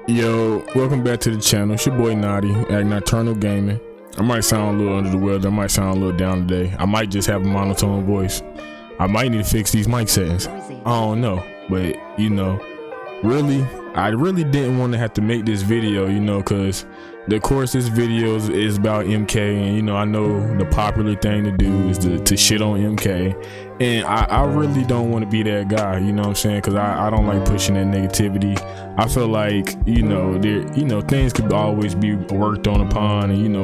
Yo, welcome back to the channel. It's your boy Naughty at Nocturnal Gaming. I might sound a little under the weather. I might sound a little down today. I might just have a monotone voice. I might need to fix these mic settings. I don't know, but really, I really didn't want to have to make this video, because of course this video is about MK, and I know the popular thing to do is to shit on MK, and I really don't want to be that guy, you know what I'm saying, because I don't like pushing that negativity. I feel like things could always be worked on upon, and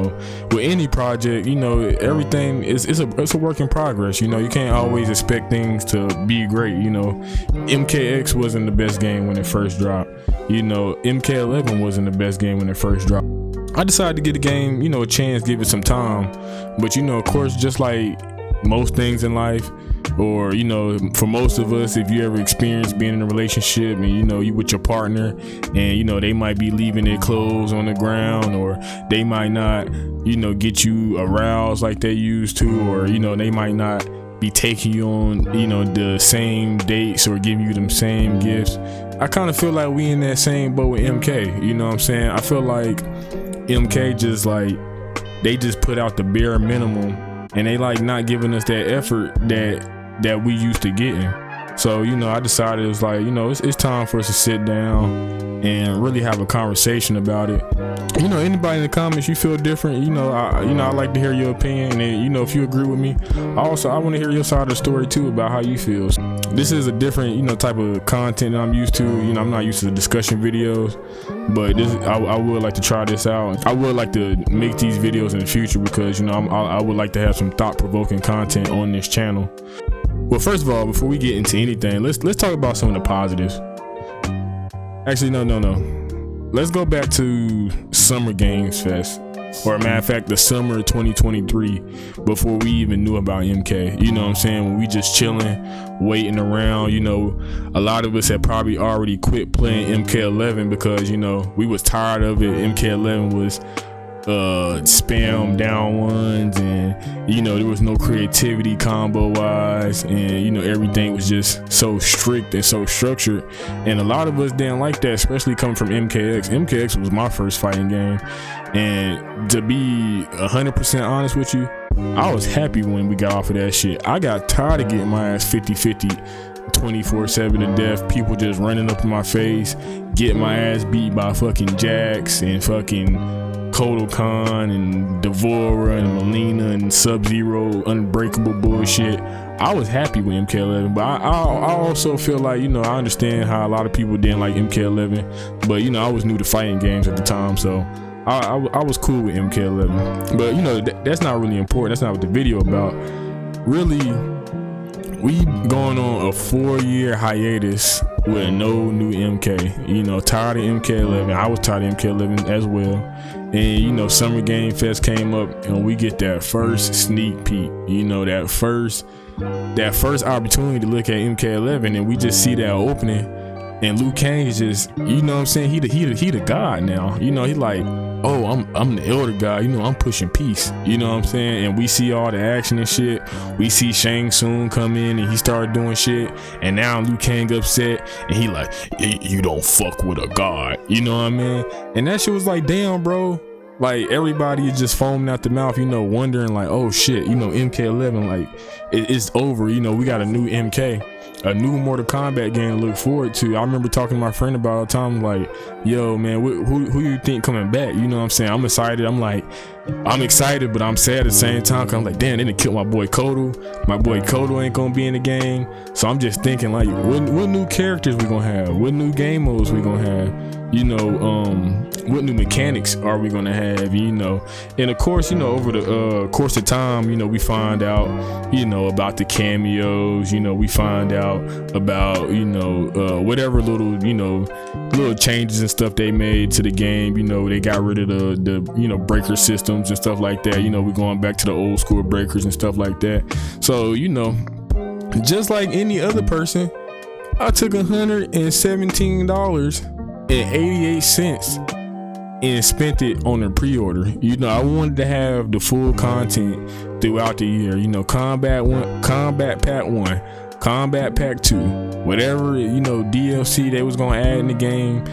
with any project, everything is a work in progress. You can't always expect things to be great. MKX wasn't the best game when it first dropped. MK11 wasn't the best game when it first dropped. I decided to give the game, a chance, give it some time. But of course, just like most things in life, or for most of us, if you ever experienced being in a relationship and you with your partner, and they might be leaving their clothes on the ground, or they might not get you aroused like they used to, or they might not be taking you on the same dates or giving you them same gifts. I kind of feel like we in that same boat with MK. You know what I'm saying? I feel like MK just they just put out the bare minimum, and they not giving us that effort that we used to getting. So I decided it was it's time for us to sit down and really have a conversation about it. Anybody in the comments, you feel different, I like to hear your opinion, and if you agree with me, I want to hear your side of the story too about how you feel. This is a different type of content that I'm used to. I'm not used to discussion videos, but I would like to try this out. I would like to make these videos in the future because I would like to have some thought-provoking content on this channel. Well, first of all, before we get into anything, let's talk about some of the positives. Actually, no. Let's go back to Summer Games Fest, or a matter of fact, the summer of 2023, before we even knew about MK. You know what I'm saying? When we just chilling, waiting around, a lot of us had probably already quit playing MK11 because, we was tired of it. MK11 was spam down ones, and there was no creativity combo wise, and everything was just so strict and so structured, and a lot of us didn't like that, especially coming from MKX was my first fighting game. And to be 100% honest with you, I was happy when we got off of that shit. I got tired of getting my ass 50-50 24/7 to death, people just running up in my face, getting my ass beat by fucking Jax and fucking Kodokan and Devora and Melina and Sub-Zero unbreakable bullshit. I was happy with MK11, but I also feel like, I understand how a lot of people didn't like MK11, but I was new to fighting games at the time, so I was cool with MK11. But that's not really important. That's not what the video about. Really, we going on a 4-year hiatus with no new MK. Tired of MK11. I was tired of MK11 as well. And Summer Game Fest came up, and we get that first sneak peek. That first opportunity to look at MK11, and we just see that opening, and Liu Kang is just, what I'm saying, he the god now. He like, oh, I'm the elder god, I'm pushing peace, what I'm saying. And we see all the action and shit. We see Shang Tsung come in, and he started doing shit, and now Liu Kang upset, and he like, you don't fuck with a god, what I mean. And that shit was like, damn, bro. Like, everybody is just foaming out the mouth, wondering like, oh shit, MK11, like, it's over. We got a new MK, a new Mortal Kombat game to look forward to. I remember talking to my friend about it all the time, like, yo man, who you think coming back? What I'm saying? I'm excited. I'm excited, but I'm sad at the same time, cause I'm like, damn, they done killed my boy Kodo. My boy Kodo ain't gonna be in the game. So I'm just thinking like, what new characters we gonna have? What new game modes we gonna have? What new mechanics are we gonna have? And of course, over the course of time, we find out, about the cameos. We find out about, whatever little changes and stuff they made to the game. They got rid of the breaker systems and stuff like that. We're going back to the old school breakers and stuff like that. So just like any other person, I took $117.88 and spent it on a pre-order. I wanted to have the full content throughout the year. Combat Pack 1, Combat Pack 2, whatever DLC they was gonna add in the game.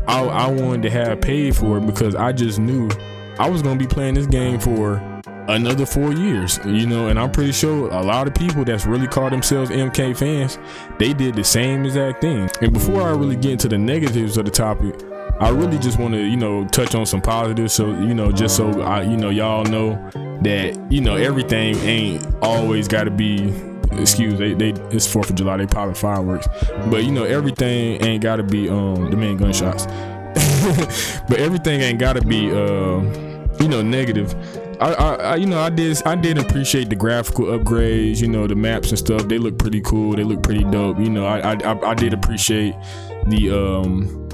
I wanted to have paid for it because I just knew I was gonna be playing this game for another 4 years, you know, and I'm pretty sure a lot of people that's really call themselves MK fans, they did the same exact thing. And before I really get into the negatives of the topic, I really just want to, you know, touch on some positives. So, you know, just so I, you know, y'all know that, you know, everything ain't always got to be, excuse, they it's 4th of July, they popping fireworks, but you know, everything ain't got to be the main gunshots. But everything ain't got to be you know, negative. I you know, I did appreciate the graphical upgrades, you know, the maps and stuff. They look pretty cool, they look pretty dope. You know, I did appreciate the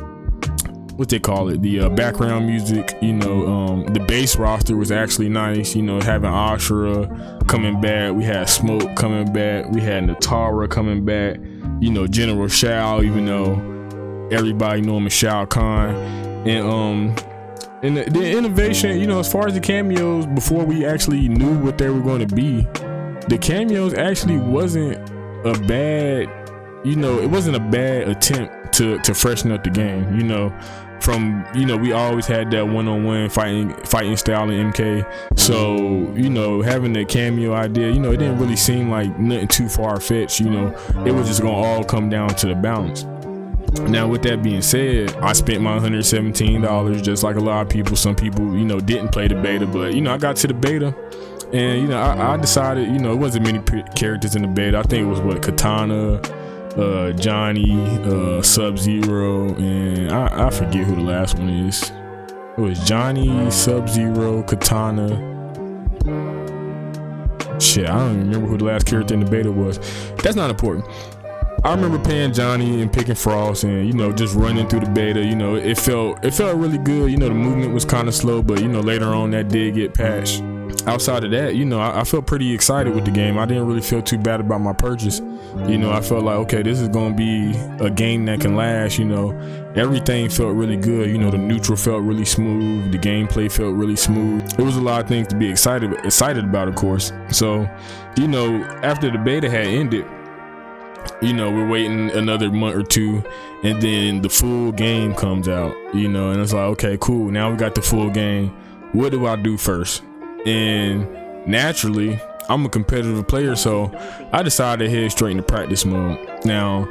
what they call it, the background music. You know, the base roster was actually nice, you know, having Ashura coming back, we had Smoke coming back, we had Natara coming back, you know, General Shao, even though everybody know him as Shao Kahn. And the innovation, you know, as far as the cameos, before we actually knew what they were going to be, the cameos actually wasn't a bad, you know, it wasn't a bad attempt to freshen up the game. You know, from, you know, we always had that one-on-one fighting style in MK. So, you know, having the cameo idea, you know, it didn't really seem like nothing too far-fetched. You know, it was just gonna all come down to the balance. Now, with that being said, I spent my $117 just like a lot of people. Some people, you know, didn't play the beta, but, you know, I got to the beta and, you know, I decided, you know, it wasn't many characters in the beta. I think it was what, Katana, Johnny, Sub-Zero, and I forget who the last one is. It was Johnny, Sub-Zero, Katana. Shit, I don't even remember who the last character in the beta was. That's not important. I remember playing Johnny and picking Frost and, you know, just running through the beta. You know, it felt really good. You know, the movement was kind of slow, but, you know, later on that did get patched. Outside of that, you know, I felt pretty excited with the game. I didn't really feel too bad about my purchase. You know, I felt like, okay, this is gonna be a game that can last. You know, everything felt really good. You know, the neutral felt really smooth, the gameplay felt really smooth. It was a lot of things to be excited about, of course. So, you know, after the beta had ended, you know, we're waiting another month or two, and then the full game comes out, you know, and it's like, okay, cool, now we got the full game. What do I do first? And naturally, I'm a competitive player, so I decided to head straight into practice mode. Now,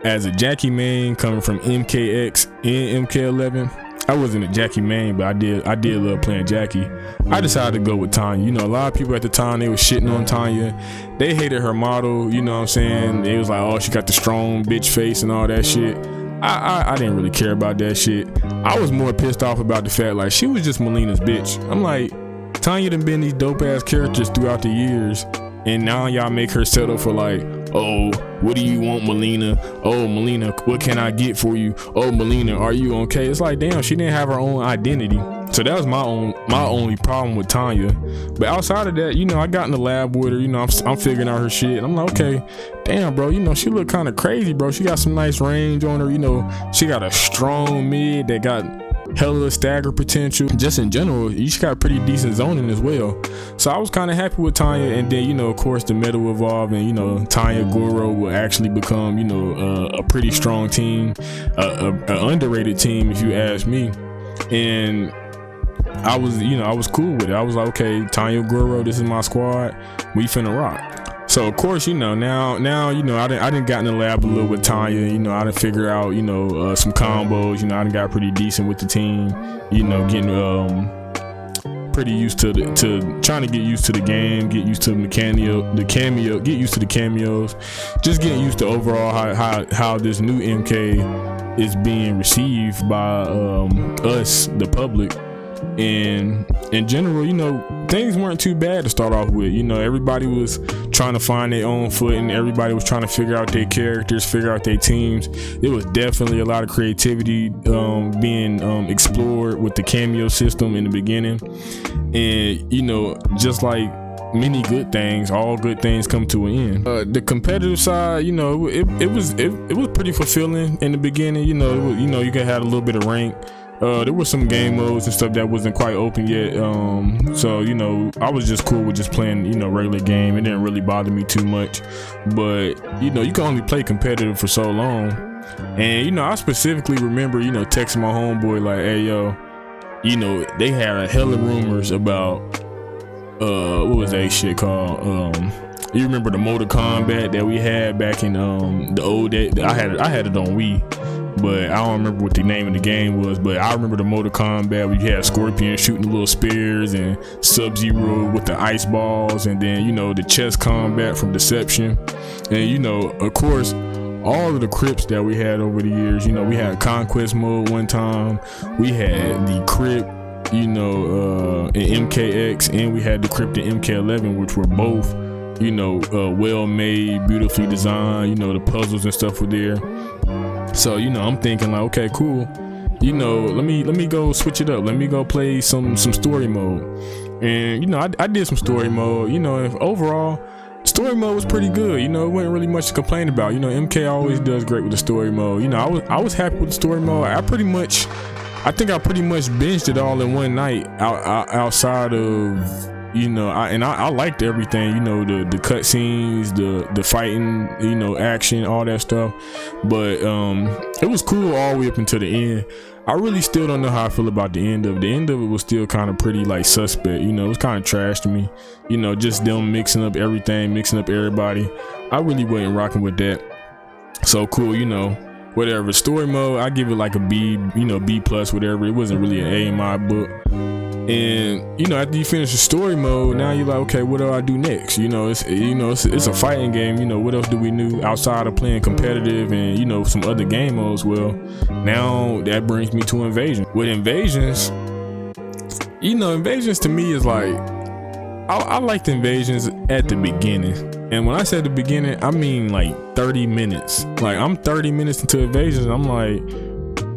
as a Jackie main coming from MKX and MK11, I wasn't a Jackie main, but I did love playing Jackie. I decided to go with Tanya. You know, a lot of people at the time, they was shitting on Tanya. They hated her model, you know what I'm saying? It was like, oh, she got the strong bitch face and all that shit. I didn't really care about that shit. I was more pissed off about the fact, like, she was just Melina's bitch. I'm like, Tanya done been these dope ass characters throughout the years, and now y'all make her settle for like, oh, what do you want, Melina? Oh, Melina, what can I get for you? Oh, Melina, are you okay? It's like, damn, she didn't have her own identity. So that was my only problem with Tanya. But outside of that, you know, I got in the lab with her, you know, I'm figuring out her shit. And I'm like, okay, damn, bro, you know, she look kind of crazy, bro. She got some nice range on her, you know, she got a strong mid that got hella stagger potential. Just in general, she got pretty decent zoning as well. So I was kind of happy with Tanya. And then, you know, of course, the meta will evolve, and, you know, Tanya Goro will actually become, you know, a pretty strong team, an underrated team, if you ask me. And I was cool with it. I was like, okay, Tanya Goro, this is my squad, we finna rock. So of course, you know, now, you know, I didn't got in the lab a little with Tanya, you know, I didn't figure out, you know, some combos, you know, I done got pretty decent with the team, you know, getting pretty used to trying to get used to the game, get used to the cameo, get used to the cameos, just getting used to overall how this new MK is being received by us, the public. And in general, you know, things weren't too bad to start off with. You know, everybody was trying to find their own footing. Everybody was trying to figure out their characters, figure out their teams. There was definitely a lot of creativity being explored with the cameo system in the beginning. And, you know, just like many good things, all good things come to an end. The competitive side, you know, it was pretty fulfilling in the beginning. You know, you could have a little bit of rank. There were some game modes and stuff that wasn't quite open yet, so, you know, I was just cool with just playing, you know, regular game. It didn't really bother me too much, but, you know, you can only play competitive for so long. And you know, I specifically remember, you know, texting my homeboy like, hey yo, you know, they had a hella rumors about what was that shit called? You remember the Mortal Kombat that we had back in the old day? I had it on Wii, but I don't remember what the name of the game was. But I remember the Mortal Kombat where you had Scorpion shooting the little spears and Sub-Zero with the ice balls, and then you know the chess combat from Deception, and you know, of course, all of the Crips that we had over the years. You know, we had Conquest mode one time, we had the Crip, you know, in MKX, and we had the Crip in MK11, which were both, you know, well made, beautifully designed. You know, the puzzles and stuff were there. So you know, I'm thinking like, okay, cool, you know, let me go switch it up, let me go play some story mode. And you know, I did some story mode. You know, and overall story mode was pretty good. You know, it wasn't really much to complain about. You know, MK always does great with the story mode. You know, I was happy with the story mode. I think I pretty much binged it all in one night outside of, you know, I liked everything, you know, the cutscenes, the fighting, you know, action, all that stuff. But it was cool all the way up until the end. I really still don't know how I feel about the end of it. The end of it was still kind of pretty like suspect, you know, it was kind of trash to me. You know, just them mixing up everything, mixing up everybody. I really wasn't rocking with that. So cool, you know, whatever. Story mode, I give it like a B, you know, B plus, whatever. It wasn't really an A in my book. And you know, after you finish the story mode, now you're like, okay, what do I do next? You know, it's a fighting game. You know, what else do we do outside of playing competitive and, you know, some other game modes? Well, now that brings me to Invasion. With Invasions, you know, Invasions to me is like, I liked Invasions at the beginning. And when I say the beginning, I mean like 30 minutes. Like I'm 30 minutes into Invasions, and I'm like,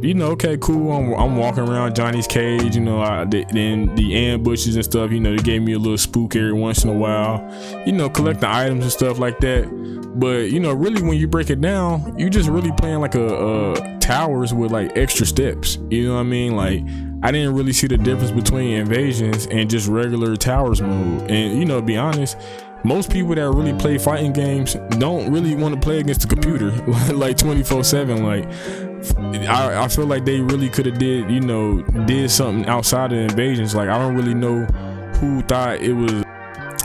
you know, okay, cool. I'm walking around Johnny's cage, you know, then the ambushes and stuff, you know, they gave me a little spook every once in a while, you know, collecting items and stuff like that. But, you know, really when you break it down, you just really playing like a towers with like extra steps, you know what I mean? Like, I didn't really see the difference between Invasions and just regular towers mode. And, you know, to be honest, most people that really play fighting games don't really want to play against the computer like 24/7. Like, I feel like they really could have did something outside of Invasions. Like, I don't really know who thought it was,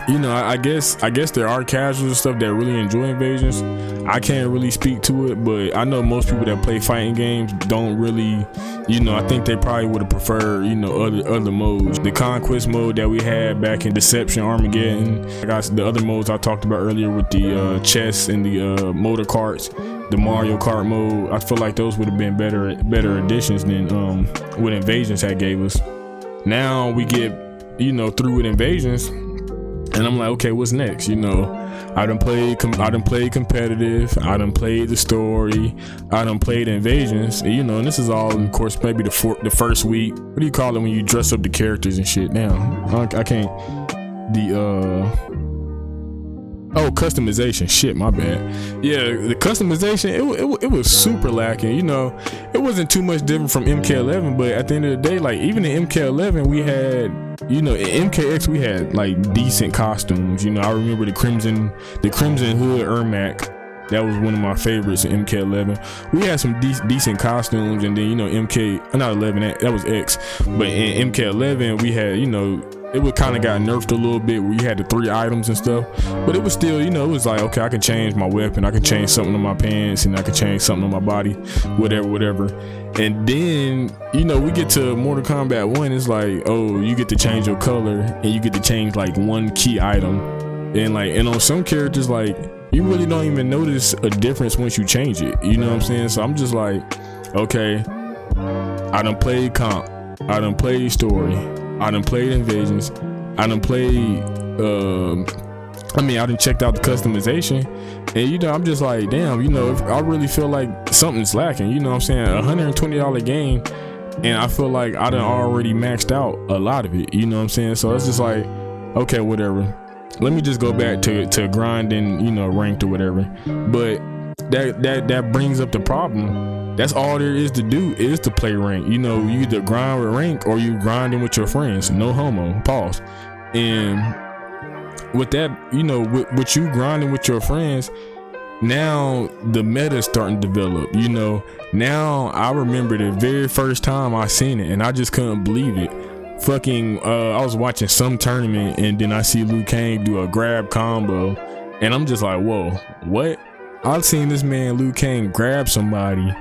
you know, I guess there are casuals and stuff that really enjoy Invasions. I can't really speak to it, but I know most people that play fighting games don't really, you know, I think they probably would have preferred, you know, other modes. The Conquest mode that we had back in Deception, Armageddon, the other modes I talked about earlier with the chess and the motor karts, the Mario Kart mode, I feel like those would have been better additions than what Invasions had gave us. Now we get, you know, through with Invasions, and I'm like, okay, what's next? You know, I done played competitive, I done played the story, I done played Invasions, and, you know, and this is all, of course, maybe the first week. What do you call it when you dress up the characters and shit? Now I can't. Customization. Shit, my bad. Yeah, the customization, it was super lacking. You know, it wasn't too much different from MK11, but at the end of the day, like, even in MK11 we had, you know, in MKX we had like decent costumes. You know, I remember the Crimson Hood Ermac. That was one of my favorites in MK11. We had some decent costumes, and then, you know, that was X, but in MK11 we had, you know, it would kind of got nerfed a little bit where you had the 3 items and stuff, but it was still, you know, it was like, okay, I can change my weapon, I can change something on my pants, and I can change something on my body, whatever. And then, you know, we get to Mortal Kombat 1, it's like, oh, you get to change your color, and you get to change like one key item, and on some characters, like, you really don't even notice a difference once you change it, you know what I'm saying? So I'm just like, okay, I done played comp, I done played story, I done played Invasions, I done played, I done checked out the customization, and, you know, I'm just like, damn, you know, I really feel like something's lacking, you know what I'm saying? $120 game, and I feel like I done already maxed out a lot of it, you know what I'm saying? So it's just like, okay, whatever. Let me just go back to grinding, you know, ranked or whatever. But that brings up the problem. That's all there is to do, is to play rank. You know, you either grind with rank or you grinding with your friends. No homo. Pause. And with that, you know, with you grinding with your friends, now the meta starting to develop. You know, now I remember the very first time I seen it and I just couldn't believe it. Fucking I was watching some tournament and then I see Liu Kang do a grab combo and I'm just like, whoa, what? I've seen this man Liu Kang grab somebody,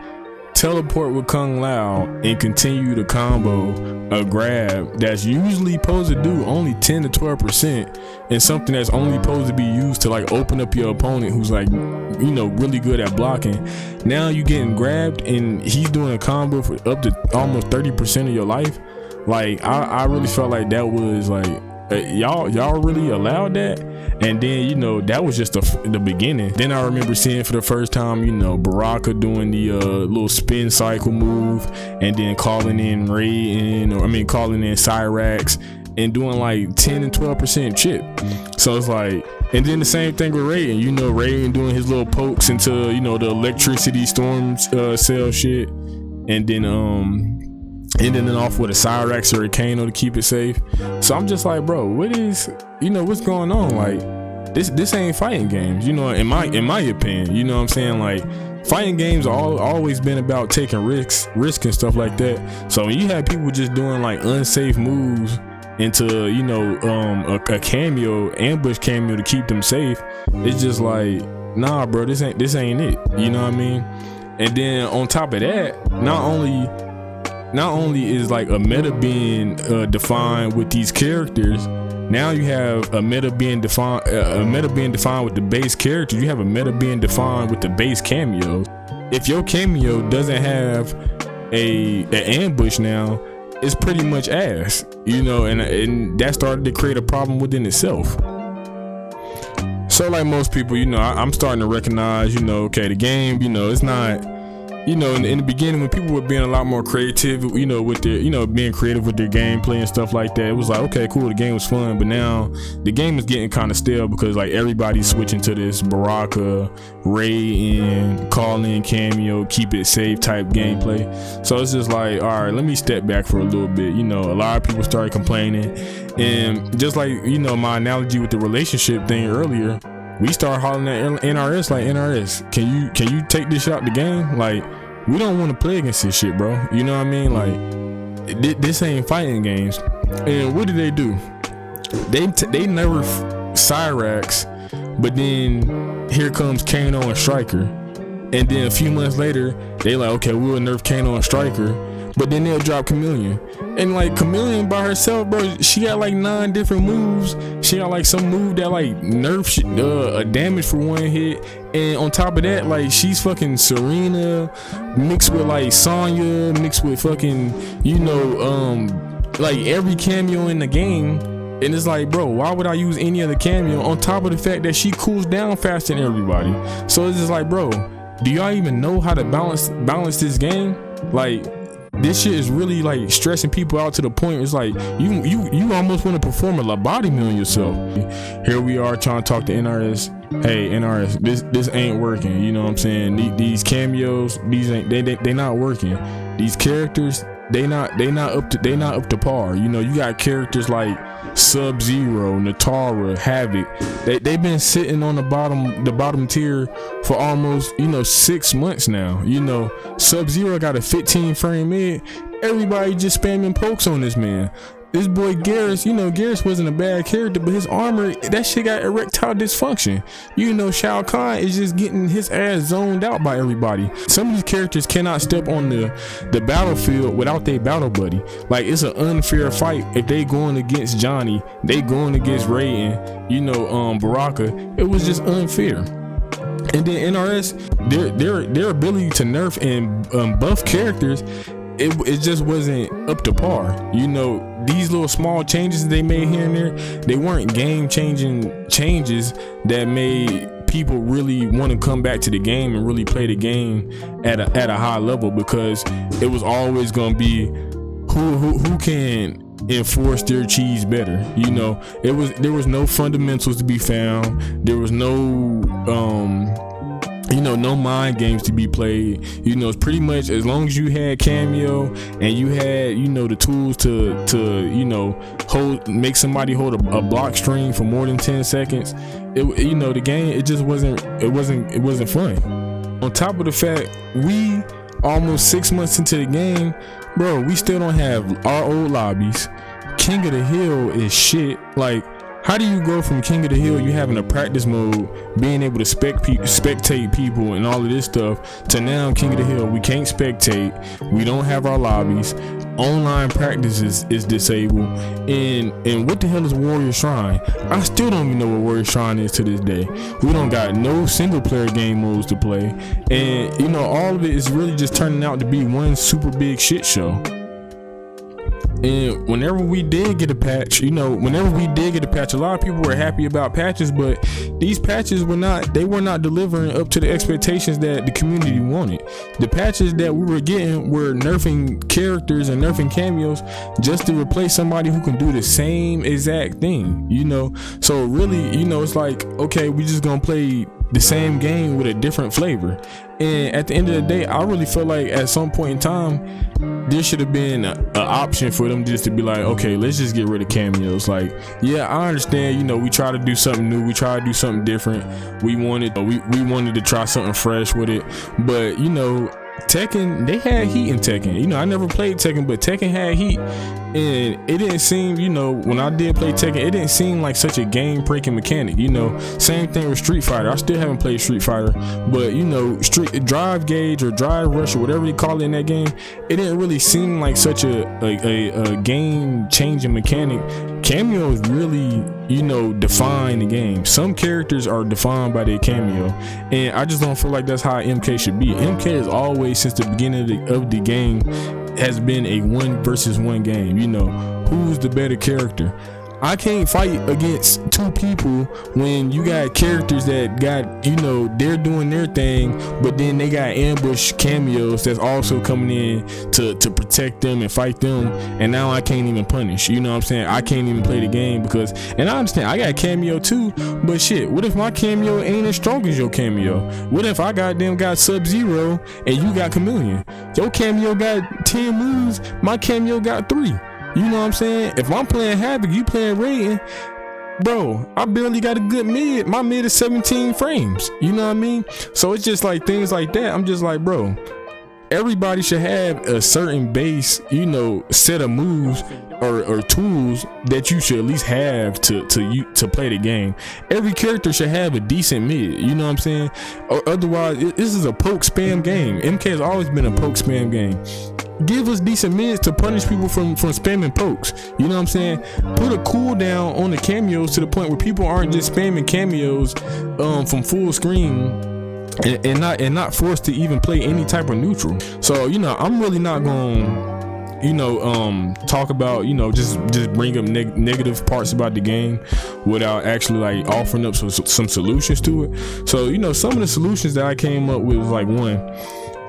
teleport with Kung Lao, and continue the combo a grab that's usually supposed to do only 10 to 12%, and something that's only supposed to be used to like open up your opponent who's like, you know, really good at blocking. Now you getting grabbed and he's doing a combo for up to almost 30% of your life. Like I really felt like that was like, y'all really allowed that? And then, you know, that was just the beginning. Then I remember seeing for the first time, you know, Baraka doing the little spin cycle move and then calling in Raiden, or I mean calling in Cyrax and doing like 10 and 12% chip. So it's like, and then the same thing with Raiden, you know, Raiden doing his little pokes into, you know, the electricity storm cell shit, and then ending it off with a Cyrax or a Kano to keep it safe. So I'm just like, bro, what is, you know, what's going on? Like this ain't fighting games, you know, in my opinion. You know what I'm saying? Like fighting games always been about taking risk and stuff like that. So when you have people just doing like unsafe moves into, you know, a cameo, ambush cameo to keep them safe, it's just like, nah, bro, this ain't it. You know what I mean? And then on top of that, not only is like a meta being defined with these characters, now you have a meta being defined with the base characters. You have a meta being defined with the base cameos. If your cameo doesn't have an ambush now, it's pretty much ass, you know, and that started to create a problem within itself. So like most people, you know, I'm starting to recognize, you know, okay, the game, you know, it's not, you know, in the beginning when people were being a lot more creative, you know, with their, you know, being creative with their gameplay and stuff like that, it was like, okay, cool, the game was fun. But now the game is getting kind of stale because like everybody's switching to this Baraka, Raiden, call in cameo, keep it safe type gameplay. So it's just like, all right, let me step back for a little bit. You know, a lot of people started complaining, and just like, you know, my analogy with the relationship thing earlier, we start hollering at NRS like, NRS, can you take this out the game? Like, we don't want to play against this shit, bro. You know what I mean? Like, this ain't fighting games. And what do? They nerf Cyrax, but then here comes Kano and Striker, and then a few months later they like, okay, we'll nerf Kano and Striker, but then they'll drop Chameleon. And like Chameleon by herself, bro, she got like 9 different moves. She got like some move that like nerfs a damage for one hit, and on top of that, like she's fucking Serena mixed with like Sonya mixed with fucking, you know, like every cameo in the game. And it's like, bro, why would I use any other cameo on top of the fact that she cools down faster than everybody? So it's just like, bro, do y'all even know how to balance this game? Like, this shit is really like stressing people out to the point it's like you almost want to perform a lobotomy on yourself. Here we are trying to talk to NRS. Hey NRS, this ain't working. You know what I'm saying? These cameos, these ain't they not working. These characters, they not up to par. You know, you got characters like Sub-Zero, Natara, Havoc. They've been sitting on the bottom tier for almost, you know, 6 months now. You know, Sub-Zero got a 15 frame mid. Everybody just spamming pokes on this man. This boy Garrus, you know, Garrus wasn't a bad character, but his armor, that shit got erectile dysfunction. You know, Shao Kahn is just getting his ass zoned out by everybody. Some of these characters cannot step on the battlefield without their battle buddy. Like, it's an unfair fight if they going against Johnny, they going against Raiden, you know, Baraka. It was just unfair. And then NRS, their ability to nerf and buff characters, it just wasn't up to par. You know, these little small changes they made here and there, they weren't game changing changes that made people really want to come back to the game and really play the game at a high level, because it was always going to be who can enforce their cheese better. You know, there was no fundamentals to be found. There was no You know, no mind games to be played. You know, it's pretty much as long as you had cameo and you had, you know, the tools to you know, make somebody hold a block string for more than 10 seconds. You know, the game, it just wasn't fun. On top of the fact, we almost 6 months into the game, bro, we still don't have our old lobbies. King of the Hill is shit. Like, how do you go from King of the Hill, you having a practice mode, being able to spectate people and all of this stuff, to now King of the Hill, we can't spectate, we don't have our lobbies, online practices is disabled, and what the hell is Warrior Shrine? I still don't even know what Warrior Shrine is to this day. We don't got no single player game modes to play, and you know, all of it is really just turning out to be one super big shit show. And whenever we did get a patch, you know, a lot of people were happy about patches, but these patches were not delivering up to the expectations that the community wanted. The patches that we were getting were nerfing characters and nerfing cameos just to replace somebody who can do the same exact thing, you know. So really, you know, it's like, okay, we just gonna play the same game with a different flavor. And at the end of the day, I really feel like at some point in time, there should have been an option for them just to be like, okay, let's just get rid of cameos. Like, yeah, I understand, you know, we try to do something new, we try to do something different, we wanted to try something fresh with it, but you know, Tekken, they had heat in Tekken. You know, I never played Tekken, but Tekken had heat, and it didn't seem, you know, when I did play Tekken, it didn't seem like such a game breaking mechanic. You know, same thing with Street Fighter. I still haven't played Street Fighter, but you know, drive gauge or drive rush or whatever you call it in that game, it didn't really seem like such a game changing mechanic. Cameos really, you know, define the game. Some characters are defined by their cameo, and I just don't feel like that's how MK should be. MK is always, since the beginning of the game, has been a 1 versus 1 game. You know, who's the better character? I can't fight against two people when you got characters that got, you know, they're doing their thing, but then they got ambush cameos that's also coming in to protect them and fight them, and now I can't even punish. You know what I'm saying? I can't even play the game because, and I understand I got cameo too, but shit, what if my cameo ain't as strong as your cameo? What if I got Sub-Zero and you got Chameleon? Your cameo got 10 moves, my cameo got 3. You know what I'm saying? If I'm playing Havoc, you playing Raiden, bro, I barely got a good mid. My mid is 17 frames. You know what I mean? So it's just like things like that. I'm just like, bro, everybody should have a certain base, you know, set of moves or tools that you should at least have to play the game. Every character should have a decent mid. You know what I'm saying? Or otherwise, this is a poke spam game. MK has always been a poke spam game. Give us decent mids to punish people from spamming pokes. You know what I'm saying? Put a cooldown on the cameos to the point where people aren't just spamming cameos from full screen and not forced to even play any type of neutral. So, you know, I'm really not gonna, you know, talk about, you know, just bring up negative parts about the game without actually like offering up some solutions to it. So, you know, some of the solutions that I came up with was like, one,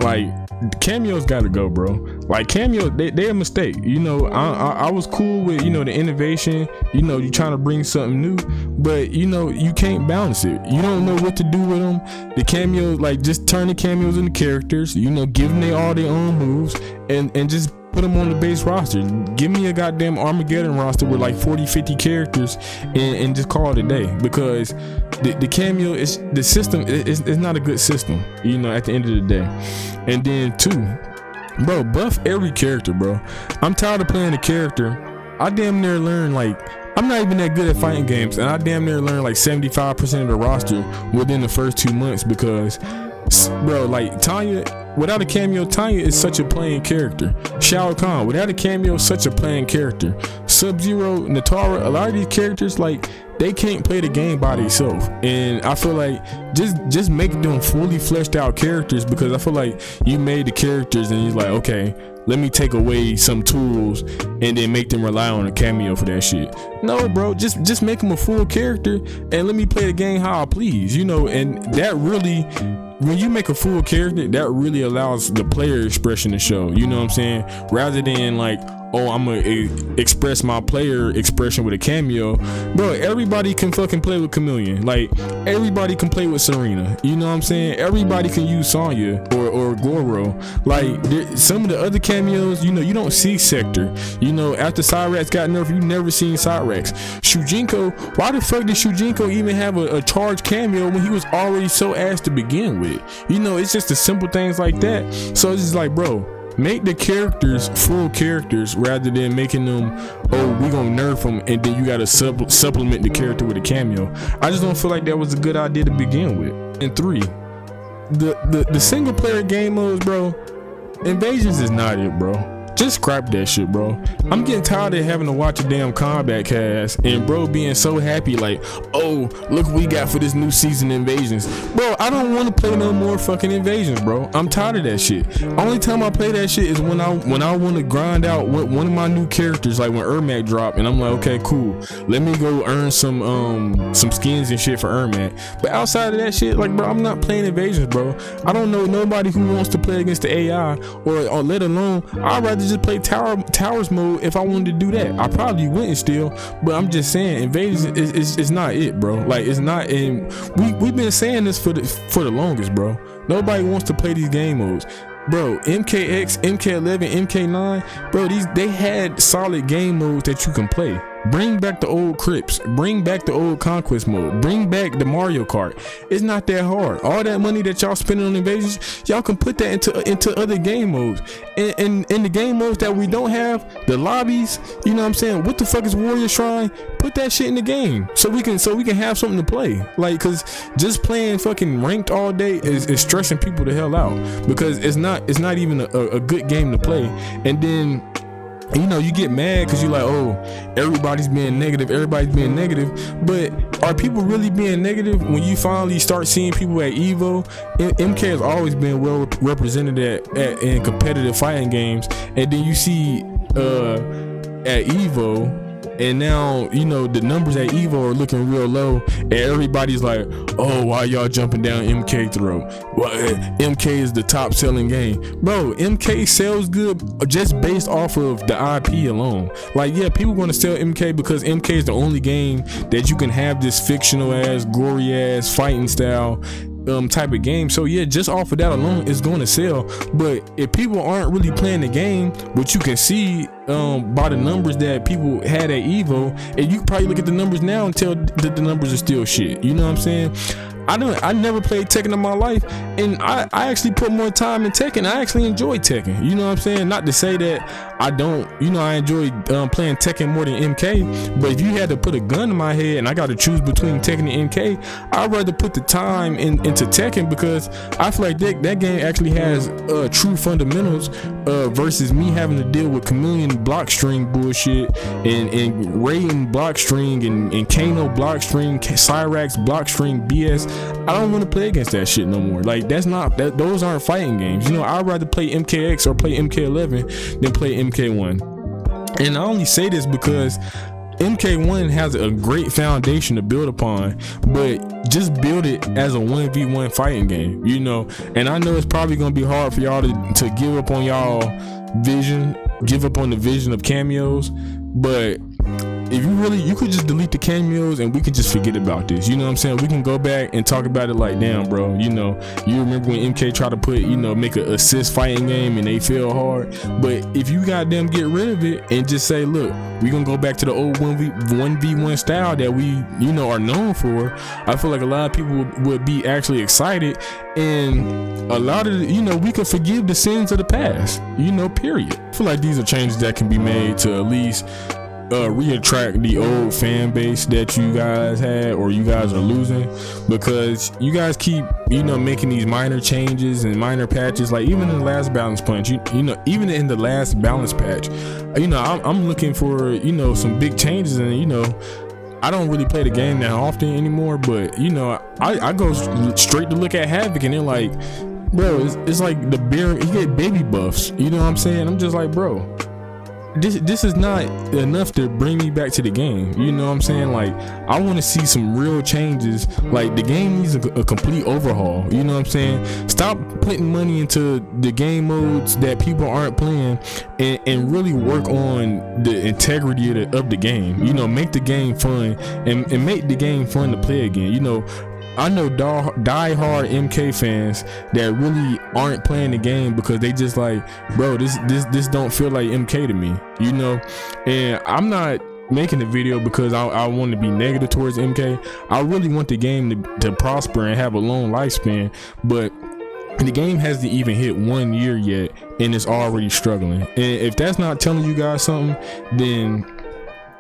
like, cameos gotta go, bro. Like, cameo, they're a mistake. You know, I was cool with, you know, the innovation, you know, you trying to bring something new, but you know, you can't balance it. You don't know what to do with them. The cameos, like, just turn the cameos into characters, you know, give them all their own moves and just put them on the base roster. Give me a goddamn Armageddon roster with like 40-50 characters and just call it a day, because the cameo is, the system is not a good system, you know, at the end of the day. And then two, bro, buff every character, bro. I'm tired of playing a character. I damn near learned, like, I'm not even that good at fighting games, and I damn near learned like 75% of the roster within the first 2 months, because bro, like, Tanya, without a cameo, Tanya is such a playing character. Shao Kahn, without a cameo, such a playing character. Sub-Zero, Natara, a lot of these characters, like, they can't play the game by themselves. And I feel like just make them fully fleshed out characters, because I feel like you made the characters and you're like, okay, let me take away some tools and then make them rely on a cameo for that shit. No, bro, just make them a full character and let me play the game how I please, you know. And that really, when you make a full character, that really allows the player expression to show, you know what I'm saying? Rather than like, oh, I'm gonna express my player expression with a cameo. Bro, everybody can fucking play with Chameleon. Like, everybody can play with Serena. You know what I'm saying? Everybody can use Sonya or Goro. Like, some of the other cameos, you know, you don't see Sector. You know, after Cyrax got nerfed, you never seen Cyrax. Shujinko, why the fuck did Shujinko even have a charged cameo when he was already so ass to begin with? You know, it's just the simple things like that. So it's just like, bro, make the characters full characters rather than making them, oh, we gonna nerf them and then you gotta supplement the character with a cameo. I just don't feel like that was a good idea to begin with. And 3, the single player game modes, bro, Invasions is not it, bro. Just scrap that shit, bro. I'm getting tired of having to watch a damn combat cast and bro being so happy like, oh, look what we got for this new season Invasions. Bro, I don't want to play no more fucking Invasions, bro. I'm tired of that shit. Only time I play that shit is when I want to grind out one of my new characters, like when Ermac drop, and I'm like, okay, cool. Let me go earn some skins and shit for Ermac. But outside of that shit, like, bro, I'm not playing Invasions, bro. I don't know nobody who wants to play against the AI or let alone, I'd rather just play towers mode if I wanted to do that. I probably wouldn't still, but I'm just saying Invasions is not it, bro. Like, it's not. And we've been saying this for the longest, bro. Nobody wants to play these game modes, bro. MKX, MK11, MK9, bro, they had solid game modes that you can play. Bring back the old Crips, bring back the old Conquest mode, bring back the Mario Kart. It's not that hard. All that money that y'all spending on Invasions, y'all can put that into other game modes. And the game modes that we don't have, the lobbies, you know what I'm saying? What the fuck is Warrior Shrine? Put that shit in the game so we can have something to play. Like, cause just playing fucking ranked all day is stressing people the hell out, because it's not even a good game to play. And then, you know, you get mad because you're like, oh, everybody's being negative, but are people really being negative when you finally start seeing people at Evo? MK has always been well represented in competitive fighting games, and then you see at Evo, and now, you know, the numbers at Evo are looking real low, and everybody's like, oh, why y'all jumping down MK throat? Well, MK is the top selling game. Bro, MK sells good just based off of the IP alone. Like, yeah, people want to sell MK because MK is the only game that you can have this fictional ass, gory ass fighting style type of game. So yeah, just off of that alone, it's going to sell. But if people aren't really playing the game, which you can see by the numbers that people had at Evo, and you can probably look at the numbers now and tell that the numbers are still shit. You know what I'm saying? I never played Tekken in my life, and I actually put more time in Tekken. I actually enjoy Tekken. You know what I'm saying? Not to say that I don't, you know, I enjoy playing Tekken more than MK, but if you had to put a gun in my head and I got to choose between Tekken and MK, I'd rather put the time into Tekken, because I feel like that game actually has true fundamentals versus me having to deal with Chameleon block string bullshit and Raiden block string and Kano block string, Cyrax block string BS. I don't want to play against that shit no more. Like, those aren't fighting games. You know, I'd rather play MKX or play MK11 than play MK1. And I only say this because MK1 has a great foundation to build upon, but just build it as a 1v1 fighting game, you know. And I know it's probably gonna be hard for y'all to give up on the vision of cameos, but if you could just delete the cameos and we could just forget about this. You know what I'm saying? We can go back and talk about it like, damn, bro, you know, you remember when MK tried to put, you know, make an assist fighting game and they fell hard. But if you goddamn get rid of it and just say, look, we gonna go back to the old 1v1 style that we, you know, are known for, I feel like a lot of people would be actually excited, and a lot of, you know, we can forgive the sins of the past, you know, period. I feel like these are changes that can be made to at least reattract the old fan base that you guys had or you guys are losing, because you guys keep, you know, making these minor changes and minor patches. Like, even in the last balance punch, you know, even in the last balance patch, you know, I'm looking for, you know, some big changes. And, you know, I don't really play the game that often anymore, but, you know, I go straight to look at Havoc, and they're like, bro, it's like the bear, he get baby buffs, you know what I'm saying? I'm just like, bro, this is not enough to bring me back to the game. You know what I'm saying? Like, I want to see some real changes. Like, the game needs a complete overhaul. You know what I'm saying? Stop putting money into the game modes that people aren't playing, and really work on the integrity of the game. You know, make the game fun, and make the game fun to play again. You know, I know die-hard MK fans that really aren't playing the game because they just like, bro, this don't feel like MK to me, you know. And I'm not making the video because I want to be negative towards MK. I really want the game to prosper and have a long lifespan, but the game hasn't even hit 1 year yet, and it's already struggling. And if that's not telling you guys something, then,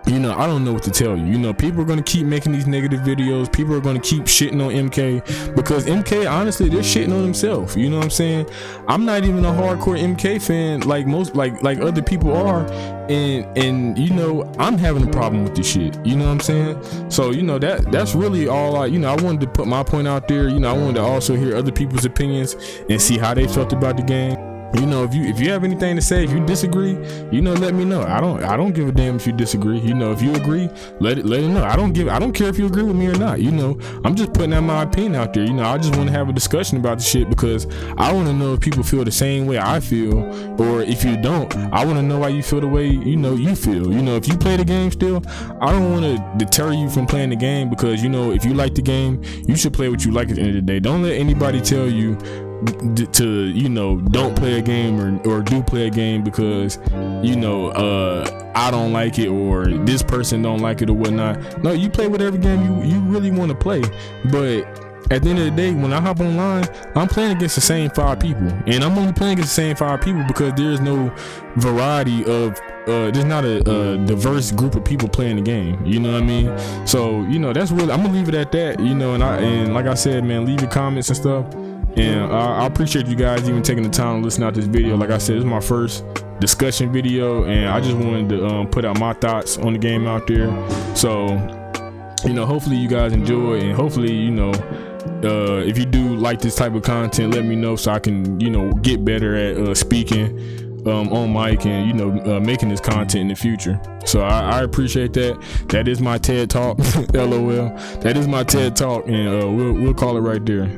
you know, I don't know what to tell you. You know, people are going to keep making these negative videos. People are going to keep shitting on MK because MK, honestly, they're shitting on themselves. You know what I'm saying? I'm not even a hardcore MK fan like most, like other people are. And you know, I'm having a problem with this shit. You know what I'm saying? So, you know, that's really all I wanted to put my point out there. You know, I wanted to also hear other people's opinions and see how they felt about the game. You know, if you have anything to say, if you disagree, you know, let me know. I don't give a damn if you disagree. You know, if you agree, let it know. I don't care if you agree with me or not. You know, I'm just putting out my opinion out there. You know, I just want to have a discussion about the shit because I want to know if people feel the same way I feel, or if you don't, I want to know why you feel the way you feel. You know, if you play the game still, I don't want to deter you from playing the game because, you know, if you like the game, you should play what you like at the end of the day. Don't let anybody tell you to, you know, don't play a game or do play a game because, you know, I don't like it or this person don't like it or whatnot. No, you play whatever game you really want to play. But at the end of the day, when I hop online, I'm playing against the same 5 people, and I'm only playing against the same 5 people because there's no variety of there's not a diverse group of people playing the game. You know what I mean? So, you know, that's really, I'm gonna leave it at that. You know, and like I said, man, leave your comments and stuff. And I appreciate you guys even taking the time to listen out this video. Like I said, this is my first discussion video, and I just wanted to put out my thoughts on the game out there. So, you know, hopefully you guys enjoy, and hopefully, you know, if you do like this type of content, let me know so I can, you know, get better at speaking on mic and, you know, making this content in the future. So I appreciate that. That is my TED Talk. LOL. That is my TED Talk, and we'll call it right there.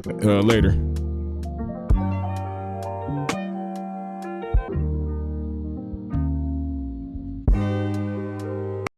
Later.